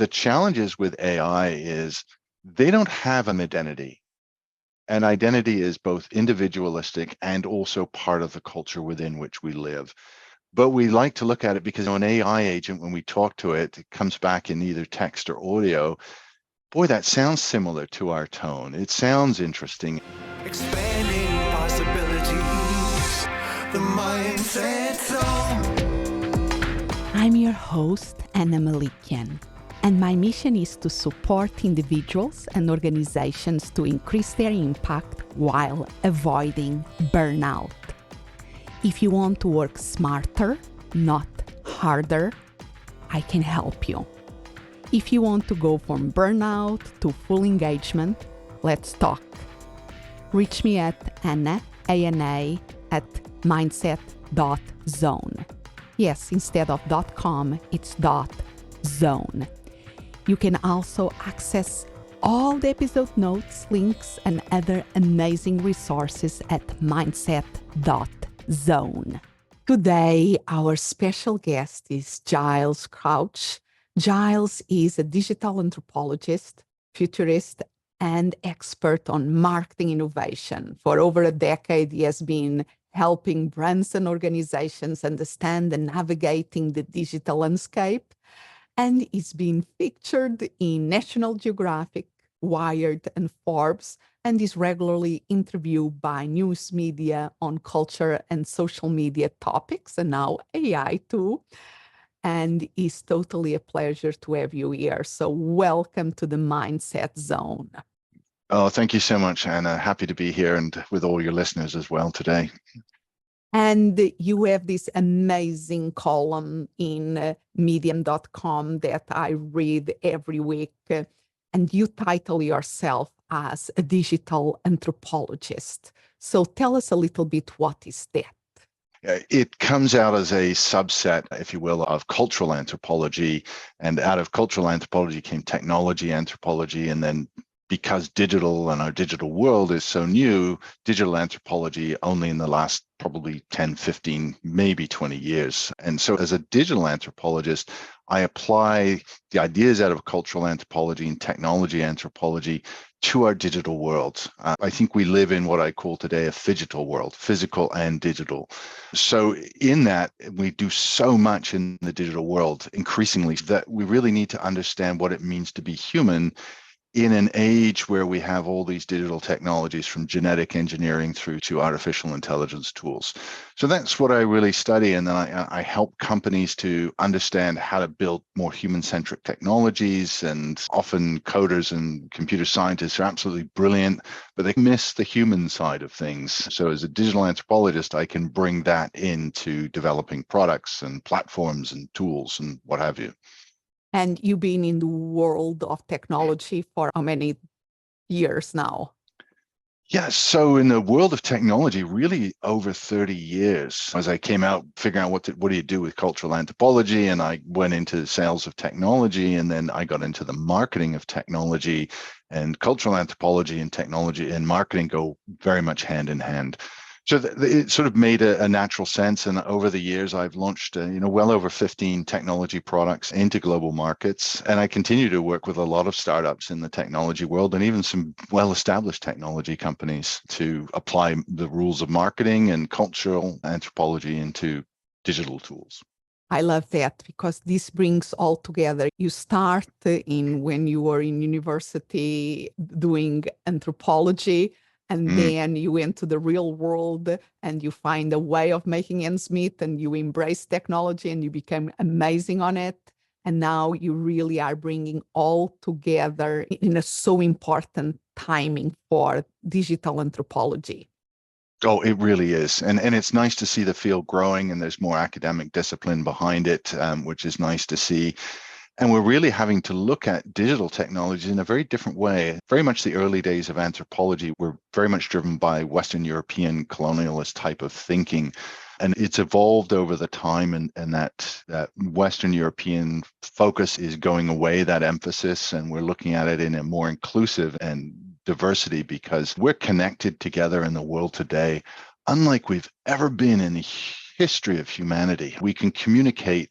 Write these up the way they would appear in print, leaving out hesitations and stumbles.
the challenges with AI is they don't have an identity. And identity is both individualistic and also part of the culture within which we live. But we like to look at it because an AI agent, when we talk to it, it comes back in either text or audio. Boy, that sounds similar to our tone. It sounds interesting. Expanding possibilities, the mindset zone. I'm your host, Anna Melikian, and my mission is to support individuals and organizations to increase their impact while avoiding burnout. If you want to work smarter, not harder, I can help you. If you want to go from burnout to full engagement, let's talk. Reach me at Anna, A-N-A, at mindset.zone. Yes, instead of .com, it's .zone. You can also access all the episode notes, links, and other amazing resources at mindset.zone. Today, our special guest is Giles Crouch. Giles is a digital anthropologist, futurist, and expert on marketing innovation. For over a decade, he has been helping brands and organizations understand and navigating the digital landscape, and he's been featured in National Geographic, Wired, and Forbes, and is regularly interviewed by news media on culture and social media topics, and now AI too. And it's totally a pleasure to have you here. So welcome to the Mindset Zone. Oh, thank you so much, Anna. Happy to be here and with all your listeners as well today. And you have this amazing column in medium.com that I read every week. And you title yourself as a digital anthropologist. So tell us a little bit, what is that? It comes out as a subset, if you will, of cultural anthropology. And out of cultural anthropology came technology anthropology. And then because digital and our digital world is so new, digital anthropology only in the last probably 10, 15, maybe 20 years. And so as a digital anthropologist, I apply the ideas out of cultural anthropology and technology anthropology to our digital world. I think we live in what I call today a phygital world, physical and digital. So in that, we do so much in the digital world increasingly that we really need to understand what it means to be human in an age where we have all these digital technologies, from genetic engineering through to artificial intelligence tools. So that's what I really study. And then I help companies to understand how to build more human-centric technologies. And often coders and computer scientists are absolutely brilliant, but they miss the human side of things. So as a digital anthropologist, I can bring that into developing products and platforms and tools and what have you. And you've been in the world of technology for how many years now? Yes, so in the world of technology, really over 30 years. As I came out figuring out what do you do with cultural anthropology, and I went into sales of technology, and then I got into the marketing of technology. And cultural anthropology and technology and marketing go very much hand in hand. So it sort of made a natural sense. And over the years, I've launched, well over 15 technology products into global markets. And I continue to work with a lot of startups in the technology world and even some well-established technology companies to apply the rules of marketing and cultural anthropology into digital tools. I love that, because this brings all together. You start when you were in university doing anthropology, and then you went to the real world and you find a way of making ends meet, and you embrace technology and you become amazing on it. And now you really are bringing all together in a so important timing for digital anthropology. Oh, it really is. And it's nice to see the field growing, and there's more academic discipline behind it, which is nice to see. And we're really having to look at digital technologies in a very different way. Very much the early days of anthropology were very much driven by Western European colonialist type of thinking. And it's evolved over the time, and that Western European focus is going away, that emphasis, and we're looking at it in a more inclusive and diversity, because we're connected together in the world today, unlike we've ever been in the history of humanity. We can communicate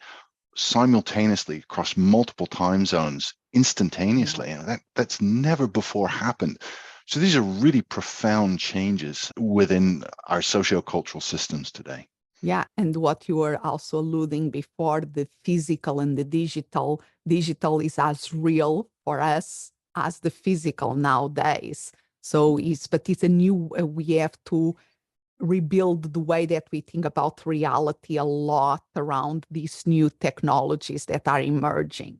simultaneously across multiple time zones instantaneously. And that's never before happened. So these are really profound changes within our sociocultural systems today. Yeah, and what you were also alluding before, the physical and the digital. Digital is as real for us as the physical nowadays. So it's a new, we have to rebuild the way that we think about reality a lot around these new technologies that are emerging.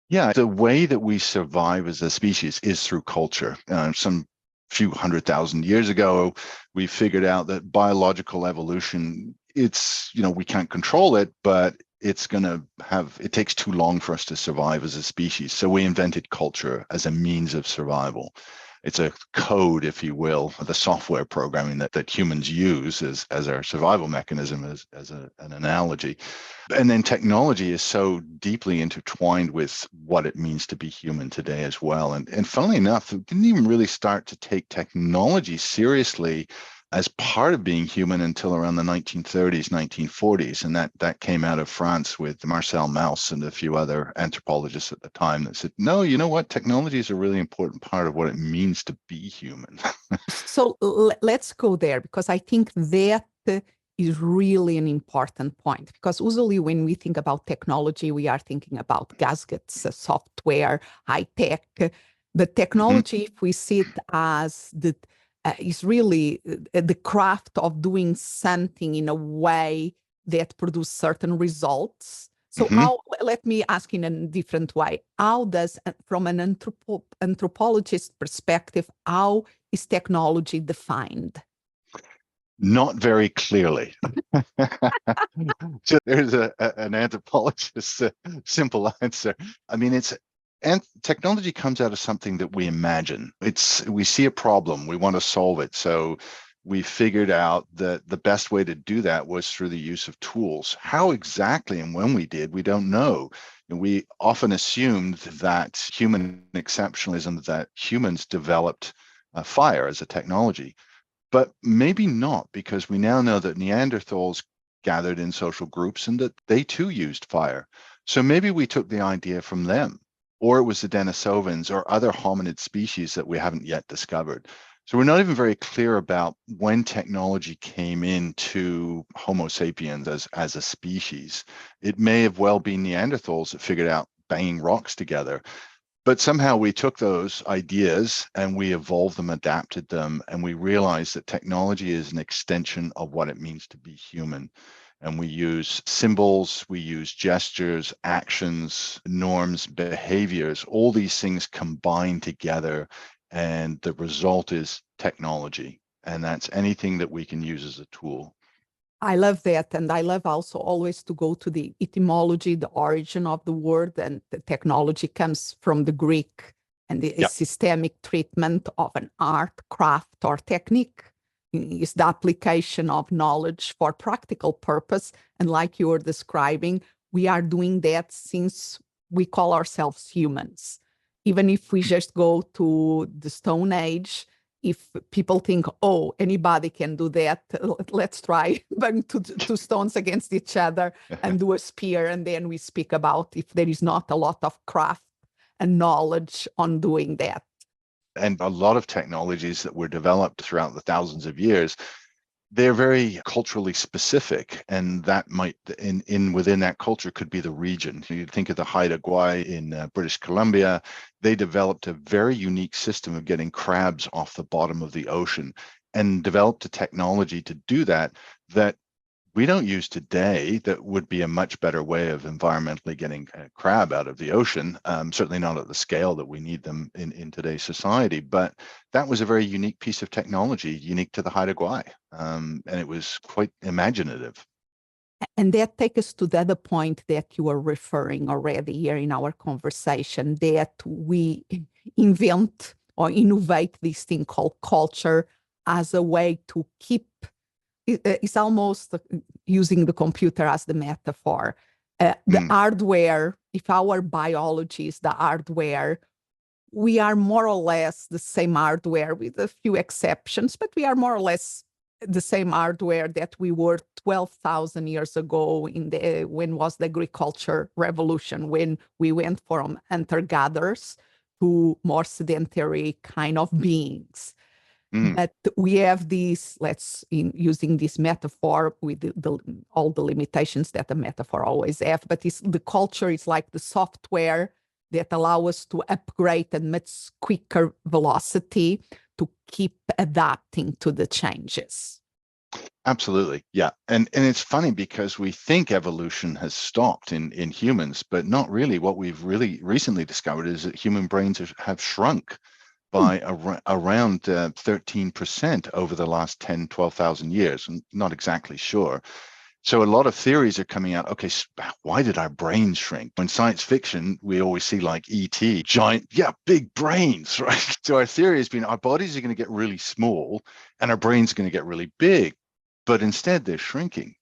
Yeah, the way that we survive as a species is through culture. Some few 100,000 years ago, we figured out that biological evolution, we can't control it, but it takes too long for us to survive as a species. So we invented culture as a means of survival. It's a code, if you will, the software programming that humans use as our survival mechanism, as an analogy. And then technology is so deeply intertwined with what it means to be human today as well. And funnily enough, we didn't even really start to take technology seriously as part of being human until around the 1930s, 1940s. And that came out of France with Marcel Mauss and a few other anthropologists at the time that said, no, you know what? Technology is a really important part of what it means to be human. So let's go there, because I think that is really an important point. Because usually when we think about technology, we are thinking about gadgets, software, high tech. The technology, if we see it as is really the craft of doing something in a way that produce certain results. So let me ask in a different way. How does, from an anthropologist perspective, how is technology defined? Not very clearly. So there's an anthropologist's simple answer. I mean, and technology comes out of something that we imagine. We see a problem, we want to solve it. So we figured out that the best way to do that was through the use of tools. How exactly and when we did, we don't know. And we often assumed that human exceptionalism, that humans developed fire as a technology. But maybe not, because we now know that Neanderthals gathered in social groups and that they too used fire. So maybe we took the idea from them, or it was the Denisovans or other hominid species that we haven't yet discovered. So we're not even very clear about when technology came into Homo sapiens as a species. It may have well been Neanderthals that figured out banging rocks together. But somehow we took those ideas and we evolved them, adapted them, and we realized that technology is an extension of what it means to be human. And we use symbols, we use gestures, actions, norms, behaviors, all these things combine together, and the result is technology. And that's anything that we can use as a tool. I love that. And I love also always to go to the etymology, the origin of the word. And the technology comes from the Greek, and the Yeah. systemic treatment of an art, craft, or technique is the application of knowledge for practical purpose. And like you were describing, we are doing that since we call ourselves humans. Even if we just go to the Stone Age, if people think, oh, anybody can do that, let's try bang two stones against each other and do a spear. And then we speak about if there is not a lot of craft and knowledge on doing that. And a lot of technologies that were developed throughout the thousands of years, they're very culturally specific, and that might within that culture could be the region. You think of the Haida Gwaii in British Columbia. They developed a very unique system of getting crabs off the bottom of the ocean, and developed a technology to do that we don't use today, that would be a much better way of environmentally getting a crab out of the ocean. Certainly not at the scale that we need them in today's society, but that was a very unique piece of technology, unique to the Haida Gwaii, and it was quite imaginative. And that takes us to the other point that you were referring already here in our conversation, that we invent or innovate this thing called culture as a way to keep. It's almost using the computer as the metaphor. The hardware, if our biology is the hardware, we are more or less the same hardware with a few exceptions, but we are more or less the same hardware that we were 12,000 years ago when was the agriculture revolution, when we went from hunter-gatherers to more sedentary kind of beings. But we have these, using this metaphor with all the limitations that a metaphor always have, but the culture is like the software that allow us to upgrade at much quicker velocity to keep adapting to the changes. Absolutely. Yeah. And it's funny because we think evolution has stopped in humans, but not really. What we've really recently discovered is that human brains have shrunk by around 13% over the last 10, 12,000 years. I'm not exactly sure. So a lot of theories are coming out. Okay, why did our brains shrink? In science fiction, we always see like ET, giant, big brains, right? So our theory has been our bodies are going to get really small and our brains are going to get really big, but instead they're shrinking.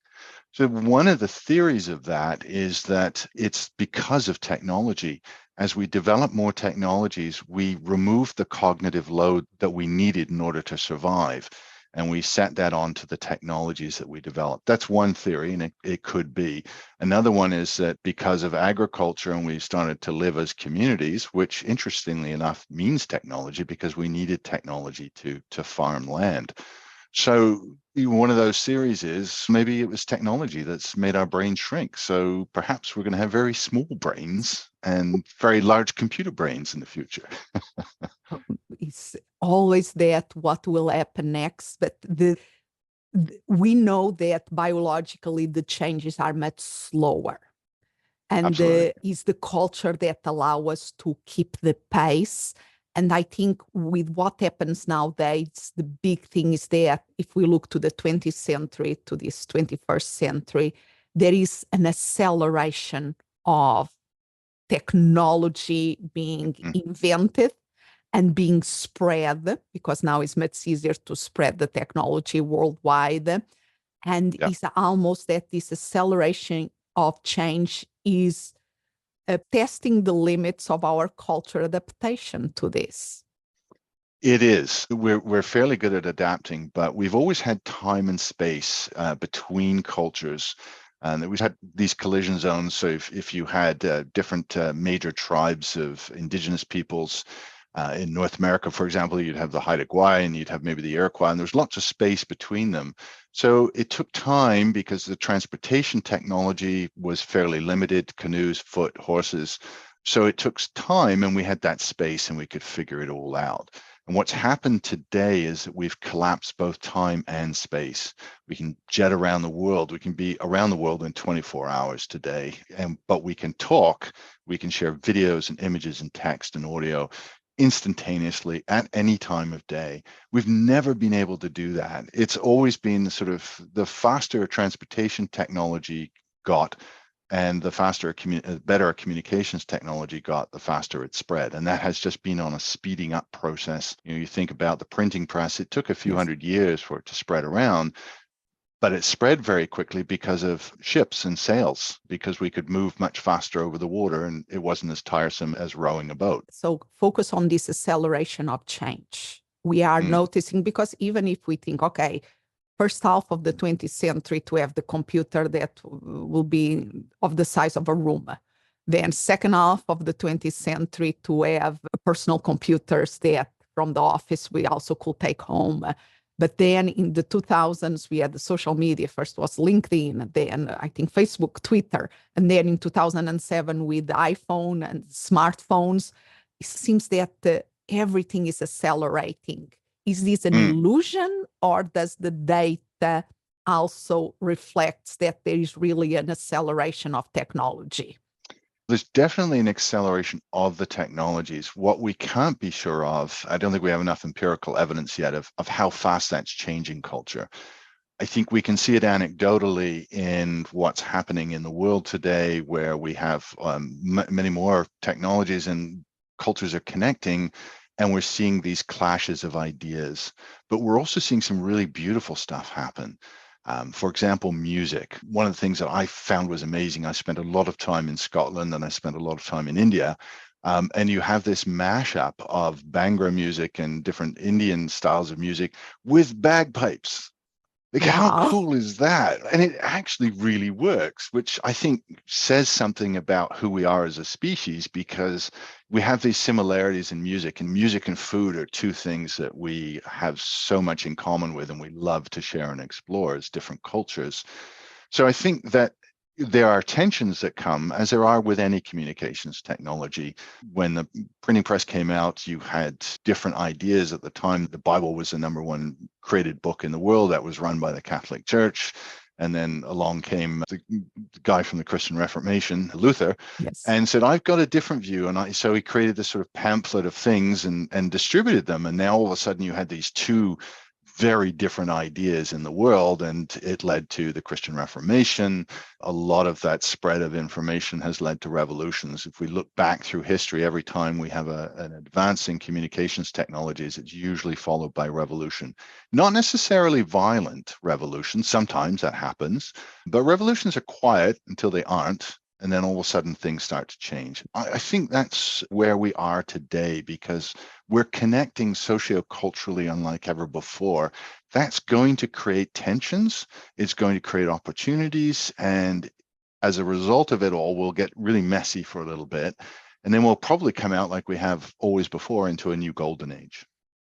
So one of the theories of that is that it's because of technology. As we develop more technologies, we remove the cognitive load that we needed in order to survive. And we set that onto the technologies that we develop. That's one theory, and it could be. Another one is that because of agriculture and we started to live as communities, which interestingly enough means technology because we needed technology to farm land. So one of those theories is maybe it was technology that's made our brains shrink. So perhaps we're going to have very small brains and very large computer brains in the future. It's always that what will happen next, but we know that biologically the changes are much slower. And it's the culture that allows us to keep the pace. And I think with what happens nowadays, the big thing is that if we look to the 20th century, to this 21st century, there is an acceleration of technology being invented and being spread, because now it's much easier to spread the technology worldwide. And it's almost that this acceleration of change is testing the limits of our cultural adaptation to this. It is. We're fairly good at adapting, but we've always had time and space between cultures. And we've had these collision zones. So if you had different major tribes of indigenous peoples in North America, for example, you'd have the Haida Gwaii and you'd have maybe the Iroquois, and there's lots of space between them. So it took time because the transportation technology was fairly limited, canoes, foot, horses. So it took time and we had that space and we could figure it all out. And what's happened today is that we've collapsed both time and space. We can jet around the world. We can be around the world in 24 hours today, but we can talk. We can share videos and images and text and audio instantaneously at any time of day. We've never been able to do that. It's always been sort of the faster transportation technology got and the better communications technology got, the faster it spread. And that has just been on a speeding up process. You think about the printing press, it took a few hundred years for it to spread around, but it spread very quickly because of ships and sails, because we could move much faster over the water and it wasn't as tiresome as rowing a boat. So focus on this acceleration of change. We are noticing, because even if we think, okay, first half of the 20th century to have the computer that will be of the size of a room. Then second half of the 20th century to have personal computers that from the office we also could take home. But then in the 2000s, we had the social media. First was LinkedIn, then I think Facebook, Twitter. And then in 2007 with the iPhone and smartphones, it seems that everything is accelerating. Is this an illusion, or does the data also reflects that there is really an acceleration of technology? There's definitely an acceleration of the technologies. What we can't be sure of, I don't think we have enough empirical evidence yet of how fast that's changing culture. I think we can see it anecdotally in what's happening in the world today, where we have many more technologies and cultures are connecting, and we're seeing these clashes of ideas. But we're also seeing some really beautiful stuff happen. For example, music. One of the things that I found was amazing, I spent a lot of time in Scotland and I spent a lot of time in India. And you have this mashup of Bhangra music and different Indian styles of music with bagpipes. Like, how Wow. cool is that? And it actually really works, which I think says something about who we are as a species, because we have these similarities in music, and music and food are two things that we have so much in common with, and we love to share and explore as different cultures. So I think that there are tensions that come, as there are with any communications technology. When the printing press came out, you had different ideas at the time. The Bible was the number one created book in the world that was run by the Catholic Church. And then along came the guy from the Christian Reformation, Luther, Yes. and said, I've got a different view. And so he created this sort of pamphlet of things and distributed them. And now all of a sudden you had these two very different ideas in the world, and it led to the Christian Reformation. A lot of that spread of information has led to revolutions. If we look back through history, every time we have an advance in communications technologies, it's usually followed by revolution. Not necessarily violent revolutions, sometimes that happens, but revolutions are quiet until they aren't. And then all of a sudden things start to change. I think that's where we are today, because we're connecting socioculturally unlike ever before. That's going to create tensions. It's going to create opportunities. And as a result of it all, we'll get really messy for a little bit. And then we'll probably come out like we have always before into a new golden age.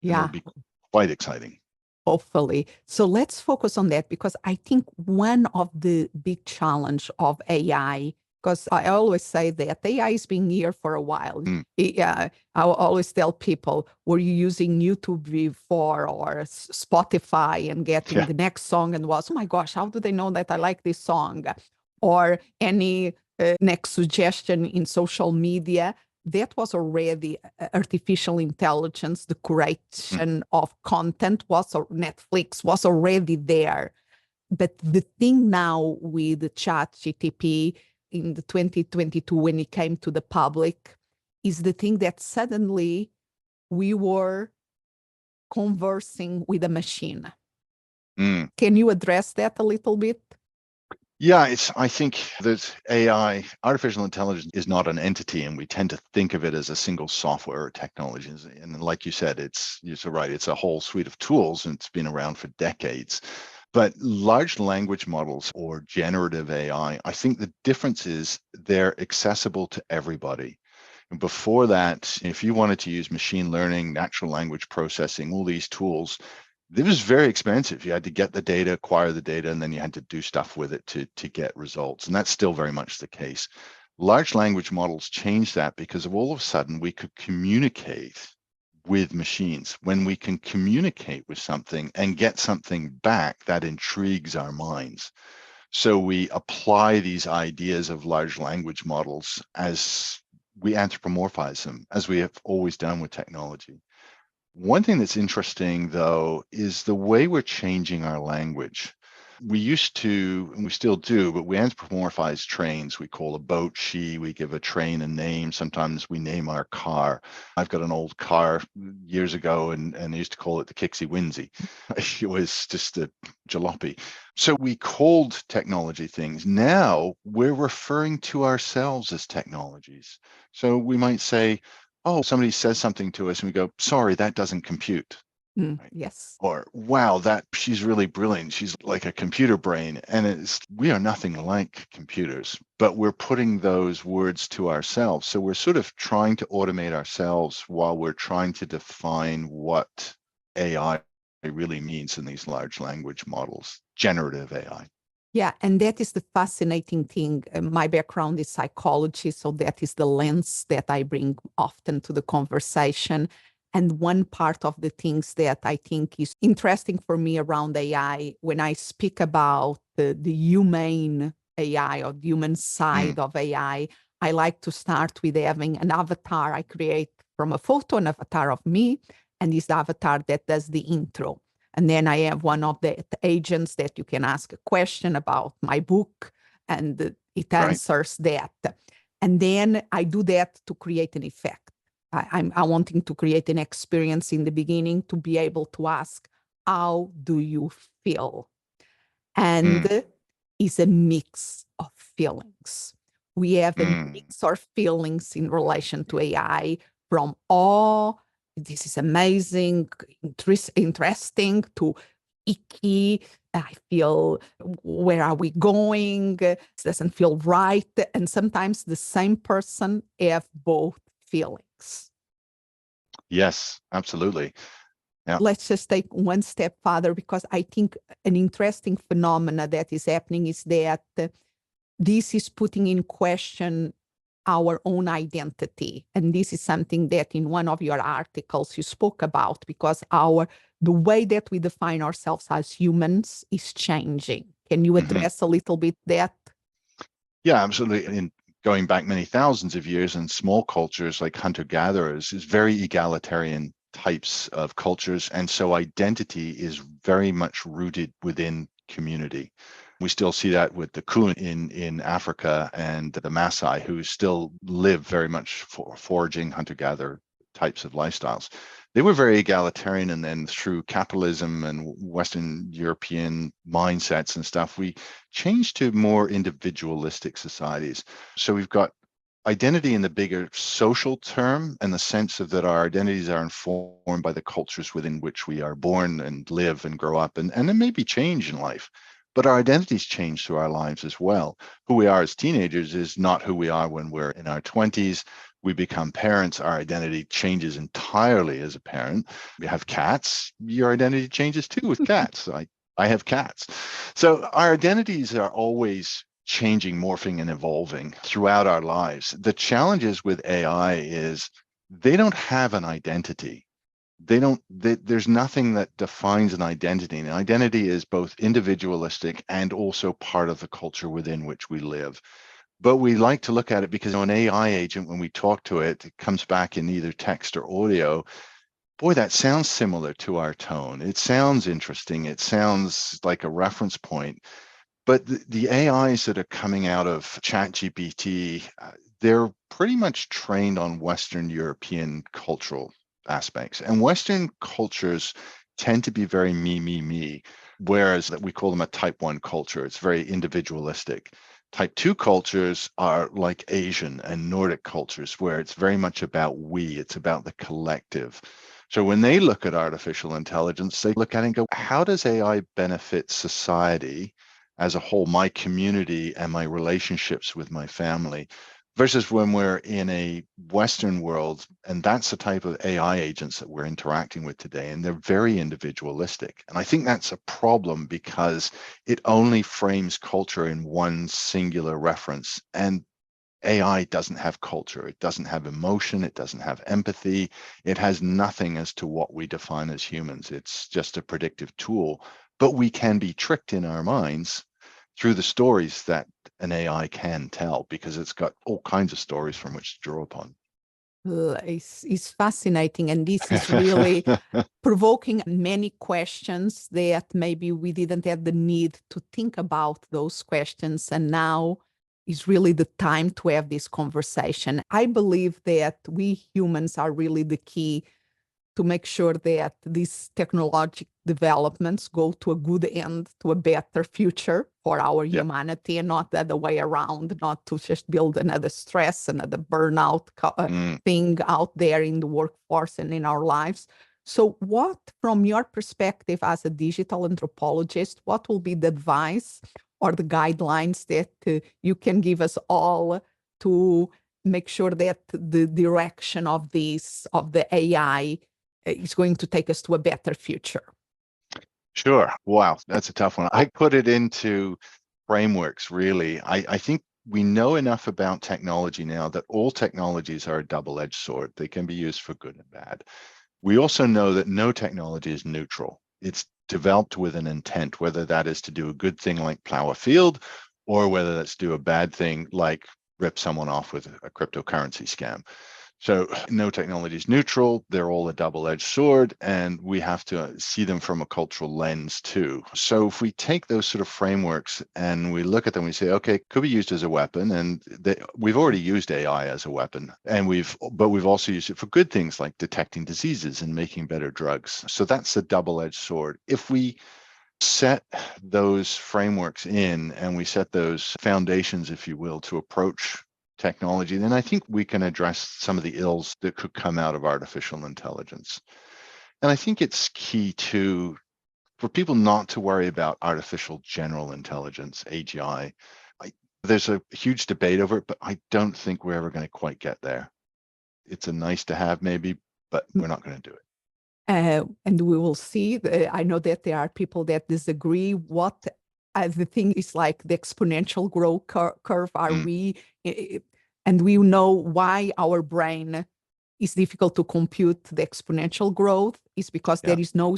And it'll Yeah. be quite exciting. Hopefully. So let's focus on that, because I think one of the big challenge of AI, because I always say that AI has been here for a while. Mm. Yeah, I will always tell people, were you using YouTube before or Spotify and getting Yeah. the next song and was, oh my gosh, how do they know that I like this song? Or any next suggestion in social media? That was already artificial intelligence. The Mm. curation of content was, or Netflix was already there. But the thing now with the ChatGPT in the 2022, when it came to the public, is the thing that suddenly we were conversing with a machine. Mm. Can you address that a little bit? Yeah, I think that AI, artificial intelligence, is not an entity, and we tend to think of it as a single software or technology. And like you said, you're so right, it's a whole suite of tools, and it's been around for decades. But large language models, or generative AI, I think the difference is they're accessible to everybody. And before that, if you wanted to use machine learning, natural language processing, all these tools, it was very expensive. You had to get the data, acquire the data, and then you had to do stuff with it to get results. And that's still very much the case. Large language models changed that because of all of a sudden we could communicate with machines. When we can communicate with something and get something back, that intrigues our minds. So we apply these ideas of large language models as we anthropomorphize them, as we have always done with technology. One thing that's interesting, though, is the way we're changing our language. We used to, and we still do, but we anthropomorphize trains. We call a boat she, we give a train a name. Sometimes we name our car. I've got an old car years ago, and I used to call it the Kixie Winsy. It was just a jalopy. So we called technology things. Now we're referring to ourselves as technologies. So we might say, oh, somebody says something to us and we go, sorry, that doesn't compute. Right? Yes. Or, wow, she's really brilliant. She's like a computer brain. And we are nothing like computers, but we're putting those words to ourselves. So we're sort of trying to automate ourselves while we're trying to define what AI really means in these large language models, generative AI. Yeah, and that is the fascinating thing. My background is psychology, so that is the lens that I bring often to the conversation. And one part of the things that I think is interesting for me around AI, when I speak about the human AI or the human side of AI, I like to start with having an avatar I create from a photo, an avatar of me, and this avatar that does the intro. And then I have one of the agents that you can ask a question about my book, and it Right. answers that. And then I do that to create an effect. I'm wanting to create an experience in the beginning to be able to ask, how do you feel? And it's a mix of feelings. We have a mix of feelings in relation to AI, from awe, this is amazing, interesting, to icky, I feel, where are we going? It doesn't feel right. And sometimes the same person have both feelings. Yes, absolutely. Yeah. Let's just take one step further, because I think an interesting phenomena that is happening is that this is putting in question our own identity. And this is something that in one of your articles you spoke about, because the way that we define ourselves as humans is changing. Can you Mhm. address a little bit that? Yeah, absolutely. In going back many thousands of years in small cultures like hunter-gatherers is very egalitarian types of cultures. And so identity is very much rooted within community. We still see that with the Kun in Africa and the Maasai, who still live very much for foraging, hunter-gatherer types of lifestyles. They were very egalitarian, and then through capitalism and Western European mindsets and stuff, we changed to more individualistic societies. So we've got identity in the bigger social term, and the sense of that our identities are informed by the cultures within which we are born and live and grow up, and there may be change in life, but our identities change through our lives as well. Who we are as teenagers is not who we are when we're in our 20s. We become parents, our identity changes entirely as a parent. We have cats, your identity changes too with cats. I have cats. So our identities are always changing, morphing, and evolving throughout our lives. The challenges with AI is they don't have an identity. There's nothing that defines an identity. An identity is both individualistic and also part of the culture within which we live. But we like to look at it because an AI agent, when we talk to it, it comes back in either text or audio. Boy, that sounds similar to our tone. It sounds interesting. It sounds like a reference point. But the AIs that are coming out of ChatGPT, they're pretty much trained on Western European cultural aspects. And Western cultures tend to be very me, whereas that we call them a type 1 culture. It's very individualistic. Type 2 cultures are like Asian and Nordic cultures, where it's very much about we, it's about the collective. So when they look at artificial intelligence, they look at it and go, how does AI benefit society as a whole, my community and my relationships with my family, versus when we're in a Western world, and that's the type of AI agents that we're interacting with today, and they're very individualistic. And I think that's a problem because it only frames culture in one singular reference. And AI doesn't have culture, it doesn't have emotion, it doesn't have empathy, it has nothing as to what we define as humans. It's just a predictive tool, but we can be tricked in our minds through the stories that an AI can tell, because it's got all kinds of stories from which to draw upon. It's fascinating, and this is really provoking many questions that maybe we didn't have the need to think about those questions, and now is really the time to have this conversation. I believe that we humans are really the key to make sure that these technological developments go to a good end, to a better future for our Yeah. humanity, and not the other way around, not to just build another stress, another burnout thing out there in the workforce and in our lives. So what, from your perspective as a digital anthropologist, what will be the advice or the guidelines that you can give us all to make sure that the direction of the AI is going to take us to a better future? Sure. Wow, that's a tough one. I put it into frameworks, really. I think we know enough about technology now that all technologies are a double-edged sword. They can be used for good and bad. We also know that no technology is neutral. It's developed with an intent, whether that is to do a good thing like plow a field, or whether that's do a bad thing like rip someone off with a cryptocurrency scam. So no technology is neutral. They're all a double-edged sword, and we have to see them from a cultural lens too. So if we take those sort of frameworks and we look at them, we say, okay, it could be used as a weapon, and we've already used AI as a weapon, and we've also used it for good things like detecting diseases and making better drugs. So that's a double-edged sword. If we set those frameworks in and we set those foundations, if you will, to approach technology, then I think we can address some of the ills that could come out of artificial intelligence. And I think it's key to for people not to worry about artificial general intelligence, AGI. There's a huge debate over it, but I don't think we're ever going to quite get there. It's a nice to have maybe, but we're not going to do it. And we will see. I know that there are people that disagree. What the thing is like the exponential growth curve. Are we, and we know why our brain is difficult to compute the exponential growth is because there is no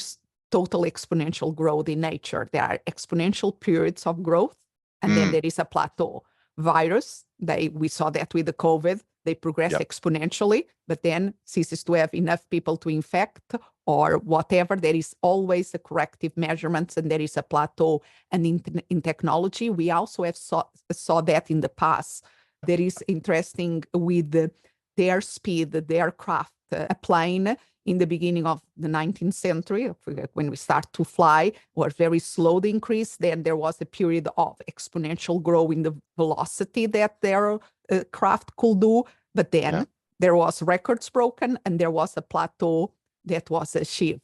total exponential growth in nature. There are exponential periods of growth, and then there is a plateau. Virus, we saw that with the COVID, they progress exponentially, but then ceases to have enough people to infect or whatever. There is always a corrective measurements, and there is a plateau. And in technology, we also have saw that in the past. There is interesting with their speed, the aircraft, a plane in the beginning of the 19th century, when we start to fly, were very slow to increase. Then there was a period of exponential growth in the velocity that their craft could do. But then there was records broken, and there was a plateau that was achieved.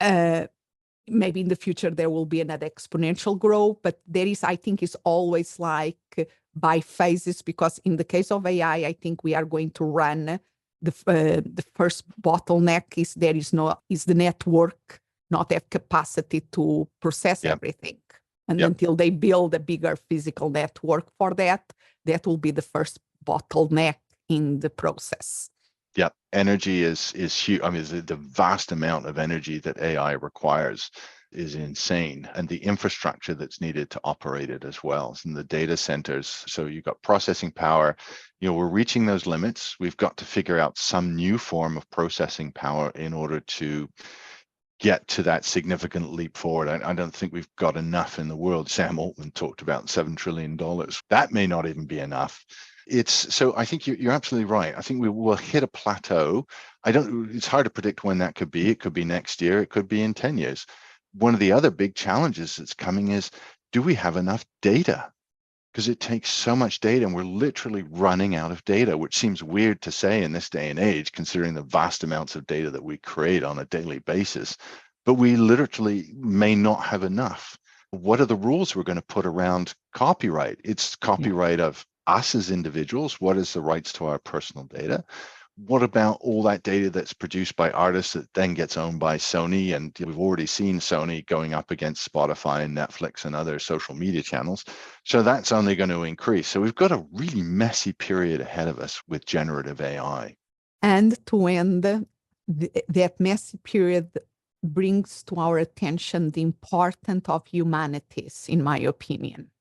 Maybe in the future there will be another exponential growth, but there is, I think, is always like by phases, because in the case of AI, I think we are going to run the first bottleneck is the network not have capacity to process everything. And until they build a bigger physical network for that will be the first bottleneck in the process. Yeah, energy is huge. I mean, the vast amount of energy that AI requires is insane, and the infrastructure that's needed to operate it as well, and the data centers. So you've got processing power. We're reaching those limits. We've got to figure out some new form of processing power in order to get to that significant leap forward. I don't think we've got enough in the world. Sam Altman talked about $7 trillion. That may not even be enough. So I think you're absolutely right. I think we will hit a plateau. It's hard to predict when that could be. It could be next year. It could be in 10 years. One of the other big challenges that's coming is, do we have enough data? Because it takes so much data, and we're literally running out of data, which seems weird to say in this day and age, considering the vast amounts of data that we create on a daily basis. But we literally may not have enough. What are the rules we're going to put around copyright? It's copyright of us as individuals. What is the rights to our personal data? What about all that data that's produced by artists that then gets owned by Sony? And we've already seen Sony going up against Spotify and Netflix and other social media channels. So that's only going to increase. So we've got a really messy period ahead of us with generative AI. And to end that messy period brings to our attention the importance of humanities, in my opinion.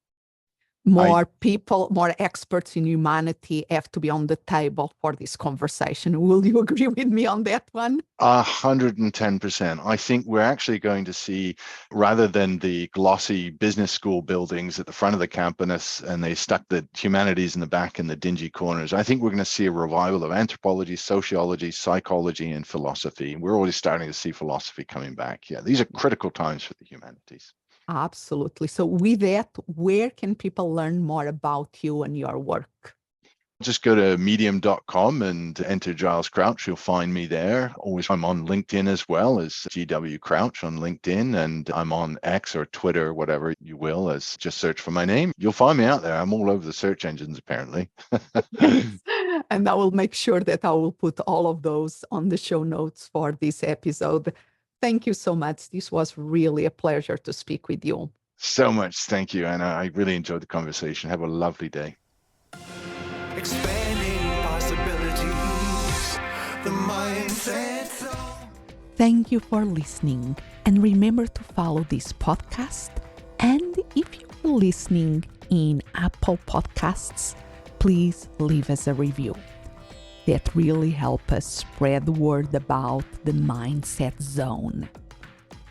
More people, more experts in humanity have to be on the table for this conversation. Will you agree with me on that one? 110%. I think we're actually going to see, rather than the glossy business school buildings at the front of the campus and they stuck the humanities in the back in the dingy corners, I think we're going to see a revival of anthropology, sociology, psychology, and philosophy. We're already starting to see philosophy coming back. Yeah, these are critical times for the humanities. Absolutely. So with that, where can people learn more about you and your work? Just go to medium.com and enter Giles Crouch. You'll find me there. I'm on LinkedIn as well as GW Crouch on LinkedIn, and I'm on X or Twitter, whatever you will, as just search for my name. You'll find me out there. I'm all over the search engines, apparently. And I will make sure that I will put all of those on the show notes for this episode. Thank you so much. This was really a pleasure to speak with you. So much. Thank you, Anna. I really enjoyed the conversation. Have a lovely day. Expanding possibilities, the mindset zone. Thank you for listening. And remember to follow this podcast. And if you are listening in Apple Podcasts, please leave us a review. That really help us spread the word about the Mindset Zone.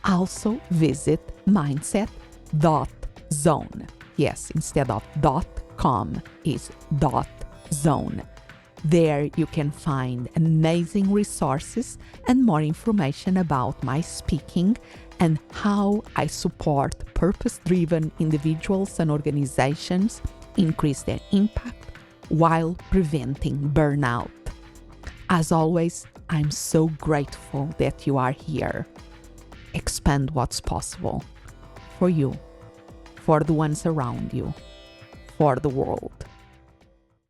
Also visit mindset.zone. Yes, instead of .com is .zone. There you can find amazing resources and more information about my speaking and how I support purpose-driven individuals and organizations increase their impact while preventing burnout. As always, I'm so grateful that you are here. expand what's possible for you, for the ones around you, for the world.